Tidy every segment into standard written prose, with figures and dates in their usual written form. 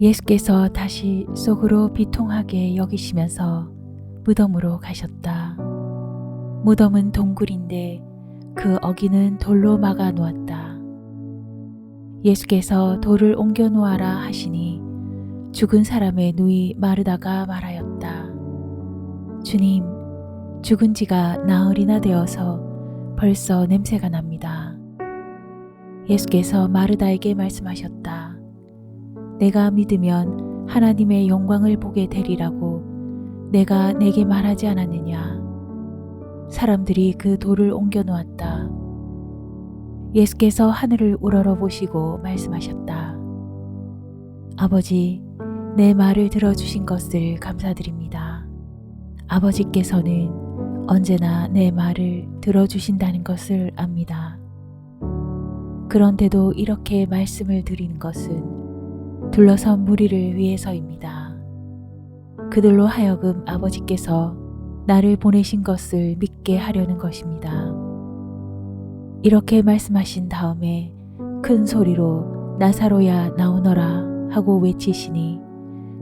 예수께서 다시 속으로 비통하게 여기시면서 무덤으로 가셨다. 무덤은 동굴인데 그 어귀는 돌로 막아 놓았다. 예수께서 돌을 옮겨 놓아라 하시니 죽은 사람의 누이 마르다가 말하였다. 주님, 죽은 지가 나흘이나 되어서 벌써 냄새가 납니다. 예수께서 마르다에게 말씀하셨다. 내가 믿으면 하나님의 영광을 보게 되리라고 내가 내게 말하지 않았느냐. 사람들이 그 돌을 옮겨 놓았다. 예수께서 하늘을 우러러 보시고 말씀하셨다. 아버지, 내 말을 들어주신 것을 감사드립니다. 아버지께서는 언제나 내 말을 들어주신다는 것을 압니다. 그런데도 이렇게 말씀을 드리는 것은 둘러선 무리를 위해서입니다. 그들로 하여금 아버지께서 나를 보내신 것을 믿게 하려는 것입니다. 이렇게 말씀하신 다음에 큰 소리로 나사로야 나오너라 하고 외치시니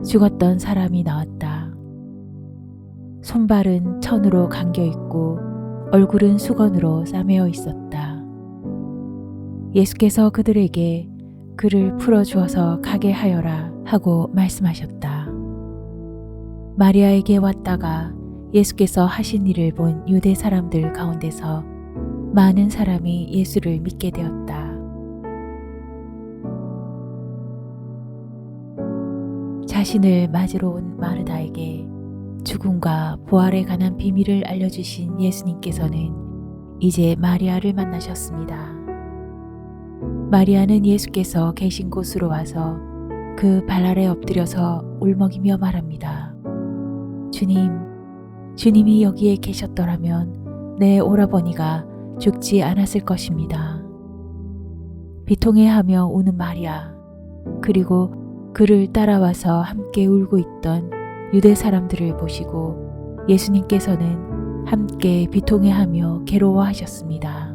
죽었던 사람이 나왔다. 손발은 천으로 감겨 있고 얼굴은 수건으로 싸매어 있었다. 예수께서 그들에게 그를 풀어주어서 가게 하여라 하고 말씀하셨다. 마리아에게 왔다가 예수께서 하신 일을 본 유대 사람들 가운데서 많은 사람이 예수를 믿게 되었다. 자신을 맞으러 온 마르다에게 죽음과 부활에 관한 비밀을 알려주신 예수님께서는 이제 마리아를 만나셨습니다. 마리아는 예수께서 계신 곳으로 와서 그 발 아래 엎드려서 울먹이며 말합니다. 주님이 여기에 계셨더라면 내 오라버니가 죽지 않았을 것입니다. 비통해하며 우는 마리아, 그리고 그를 따라와서 함께 울고 있던 유대 사람들을 보시고 예수님께서는 함께 비통해하며 괴로워하셨습니다.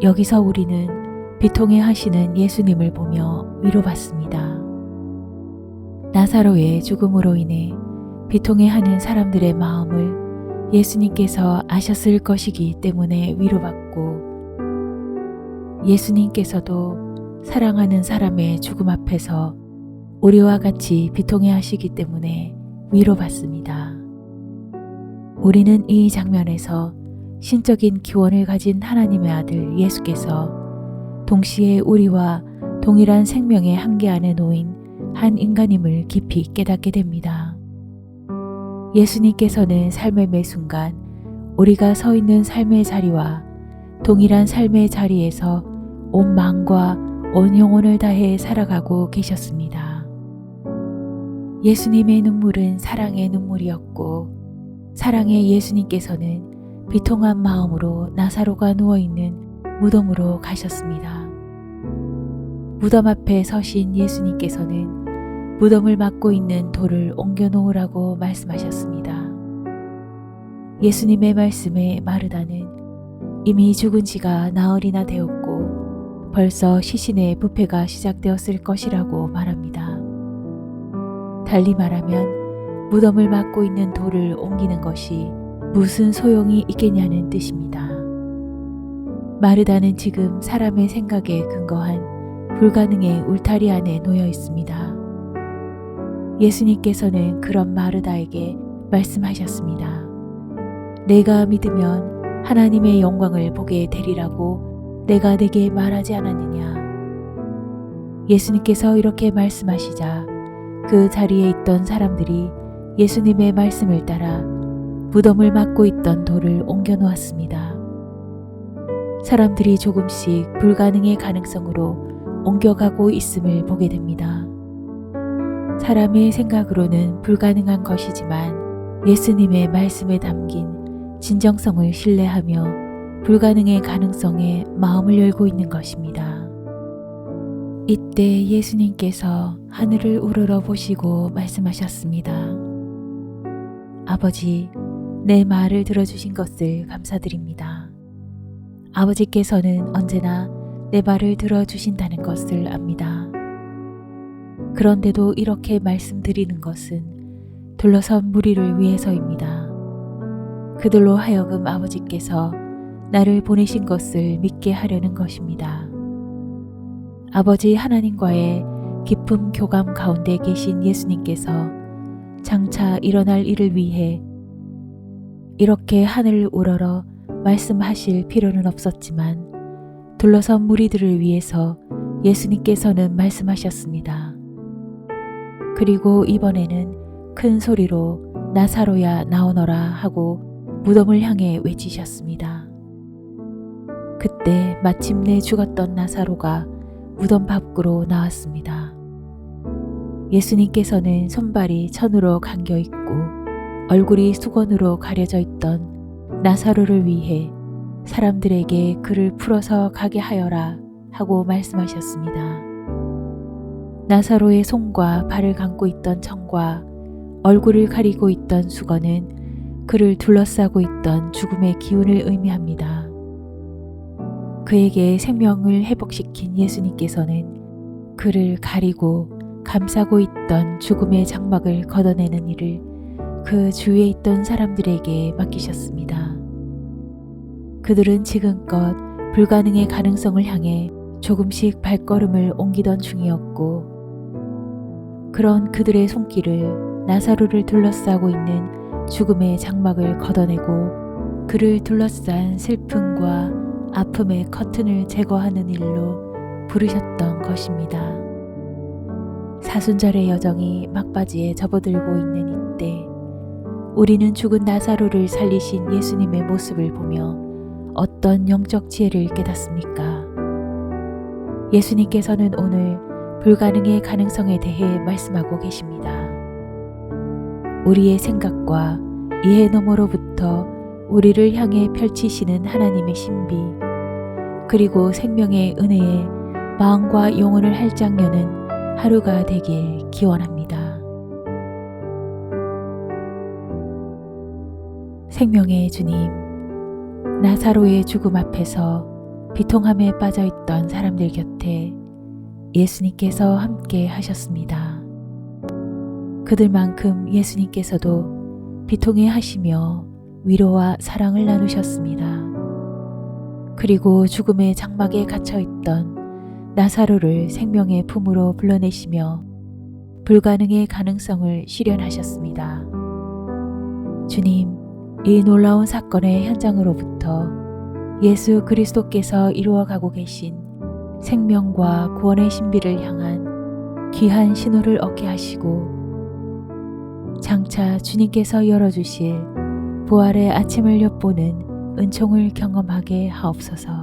여기서 우리는 비통해하시는 예수님을 보며 위로받습니다. 나사로의 죽음으로 인해 비통해하는 사람들의 마음을 예수님께서 아셨을 것이기 때문에 위로받고, 예수님께서도 사랑하는 사람의 죽음 앞에서 우리와 같이 비통해하시기 때문에 위로받습니다. 우리는 이 장면에서 신적인 기원을 가진 하나님의 아들 예수께서 동시에 우리와 동일한 생명의 한계 안에 놓인 한 인간임을 깊이 깨닫게 됩니다. 예수님께서는 삶의 매 순간 우리가 서 있는 삶의 자리와 동일한 삶의 자리에서 온 마음과 온 영혼을 다해 살아가고 계셨습니다. 예수님의 눈물은 사랑의 눈물이었고, 사랑의 예수님께서는 비통한 마음으로 나사로가 누워있는 무덤으로 가셨습니다. 무덤 앞에 서신 예수님께서는 무덤을 막고 있는 돌을 옮겨 놓으라고 말씀하셨습니다. 예수님의 말씀에 마르다는 이미 죽은 지가 나흘이나 되었고 벌써 시신의 부패가 시작되었을 것이라고 말합니다. 달리 말하면 무덤을 막고 있는 돌을 옮기는 것이 무슨 소용이 있겠냐는 뜻입니다. 마르다는 지금 사람의 생각에 근거한 불가능의 울타리 안에 놓여 있습니다. 예수님께서는 그런 마르다에게 말씀하셨습니다. 내가 믿으면 하나님의 영광을 보게 되리라고 내가 내게 말하지 않았느냐. 예수님께서 이렇게 말씀하시자 그 자리에 있던 사람들이 예수님의 말씀을 따라 무덤을 막고 있던 돌을 옮겨 놓았습니다. 사람들이 조금씩 불가능의 가능성으로 옮겨가고 있음을 보게 됩니다. 사람의 생각으로는 불가능한 것이지만 예수님의 말씀에 담긴 진정성을 신뢰하며 불가능의 가능성에 마음을 열고 있는 것입니다. 이때 예수님께서 하늘을 우러러 보시고 말씀하셨습니다. 아버지, 내 말을 들어주신 것을 감사드립니다. 아버지께서는 언제나 내 말을 들어주신다는 것을 압니다. 그런데도 이렇게 말씀드리는 것은 둘러선 무리를 위해서입니다. 그들로 하여금 아버지께서 나를 보내신 것을 믿게 하려는 것입니다. 아버지 하나님과의 깊은 교감 가운데 계신 예수님께서 장차 일어날 일을 위해 이렇게 하늘을 우러러 말씀하실 필요는 없었지만 둘러선 무리들을 위해서 예수님께서는 말씀하셨습니다. 그리고 이번에는 큰 소리로 나사로야 나오너라 하고 무덤을 향해 외치셨습니다. 그때 마침내 죽었던 나사로가 무덤 밖으로 나왔습니다. 예수님께서는 손발이 천으로 감겨 있고 얼굴이 수건으로 가려져 있던 나사로를 위해 사람들에게 그를 풀어서 가게 하여라 하고 말씀하셨습니다. 나사로의 손과 발을 감고 있던 천과 얼굴을 가리고 있던 수건은 그를 둘러싸고 있던 죽음의 기운을 의미합니다. 그에게 생명을 회복시킨 예수님께서는 그를 가리고 감싸고 있던 죽음의 장막을 걷어내는 일을 그 주위에 있던 사람들에게 맡기셨습니다. 그들은 지금껏 불가능의 가능성을 향해 조금씩 발걸음을 옮기던 중이었고, 그런 그들의 손길을 나사로를 둘러싸고 있는 죽음의 장막을 걷어내고 그를 둘러싼 슬픔과 아픔의 커튼을 제거하는 일로 부르셨던 것입니다. 사순절의 여정이 막바지에 접어들고 있는 이때 우리는 죽은 나사로를 살리신 예수님의 모습을 보며 어떤 영적 지혜를 깨닫습니까? 예수님께서는 오늘 불가능의 가능성에 대해 말씀하고 계십니다. 우리의 생각과 이해 너머로부터 우리를 향해 펼치시는 하나님의 신비, 그리고 생명의 은혜에 마음과 영혼을 활짝 여는 하루가 되길 기원합니다. 생명의 주님, 나사로의 죽음 앞에서 비통함에 빠져있던 사람들 곁에 예수님께서 함께 하셨습니다. 그들만큼 예수님께서도 비통해 하시며 위로와 사랑을 나누셨습니다. 그리고 죽음의 장막에 갇혀있던 나사로를 생명의 품으로 불러내시며 불가능의 가능성을 실현하셨습니다. 주님, 이 놀라운 사건의 현장으로부터 예수 그리스도께서 이루어가고 계신 생명과 구원의 신비를 향한 귀한 신호를 얻게 하시고 장차 주님께서 열어주실 부활의 아침을 엿보는 은총을 경험하게 하옵소서.